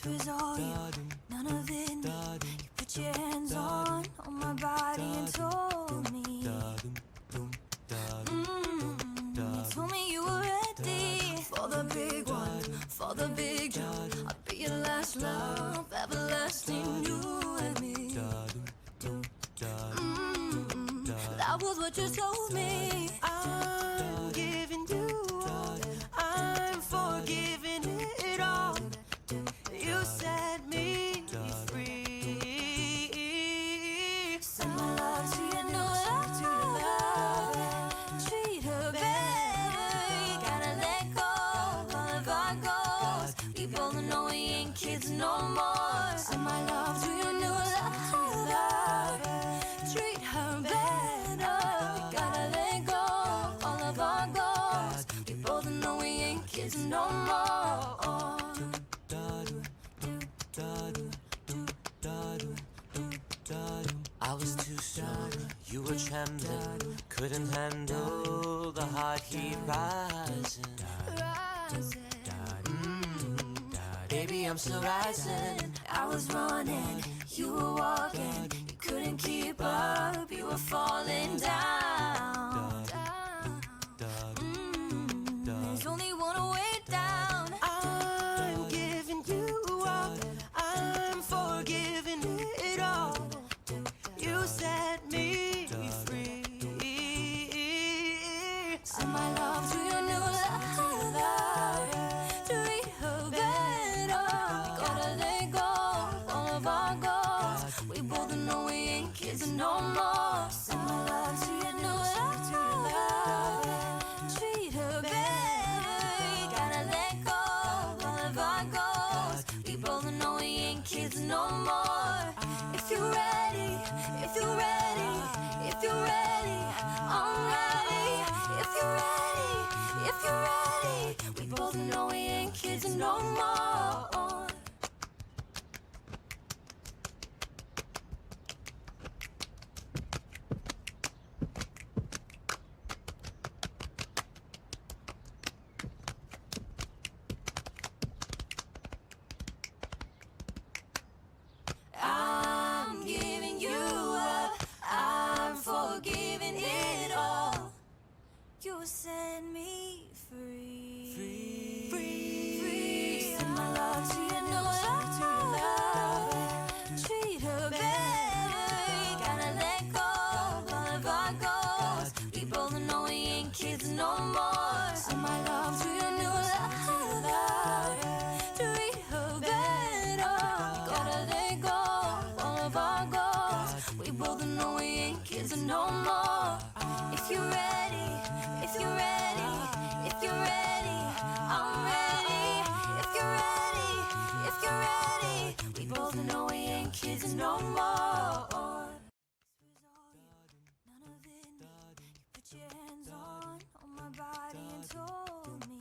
This was all you, none of it me. You put your hands on my body and told me. You told me you were ready for the big one, for the big jump. I'll be your last love, everlasting, you and me. That was what you told me. I'm giving you all, I'm forgiving it all. You set me free. Send my love to your new love. Treat her better. You gotta let go of our goals. We both know we ain't kids no more. Send my love to your new love. Treat her better. We gotta let go all of our goals. We both know we ain't kids no more. I was too strong, you were trembling, couldn't handle the heart heat rising. Baby, I'm still rising. I was running, you were walking. You couldn't keep up, you were falling down. There's only one way down. I'm giving you all, I'm forgiving it all. You set me free. Send my love to your new love. Treat her better. We gotta let go all of our goals. We both know we ain't kids no more. Send my love to your new love. Treat her better. We gotta let go all of our goals. We both know we ain't kids no more. If you're ready, if you're ready, if you're ready, I'm ready. If you're ready, if you're ready, we both know we ain't kids no more. I'm giving you up, I'm forgiving it all. You set me free. Free. Send my love to your new love. Treat her better. You gotta let go of our goals. We both know we ain't kids no more. Send my love to your new love. Treat her better. You gotta let go all of our goals. We both know we ain't kids no more. If you're ready, if you're ready, if you're ready, I'm ready. If you're ready, if you're ready, we both know we ain't kids no more. This was all you, none of it me. You put your hands on my body and told me.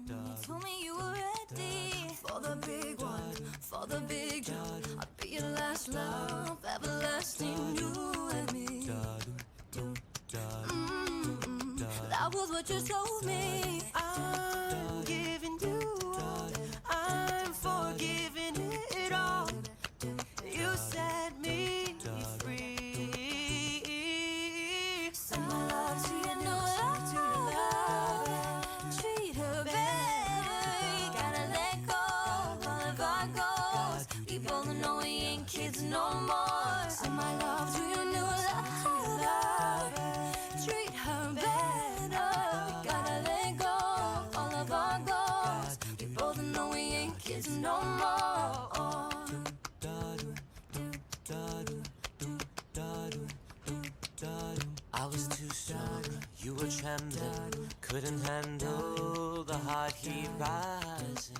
You told me you were ready for the big one, for the big jump. I'll be your last love, everlasting, you and me. That was what you told me. I'm giving you all, I'm forgiving it all. You set me free. Send my love to your new love. Treat her better. You gotta let go of our goals. We both know we ain't kids no more. Send my love to your new love. Treat her better. We gotta let go all of our goals. We both know we ain't kids no more. I was too strong, you were trembling, couldn't handle the heart heat rising.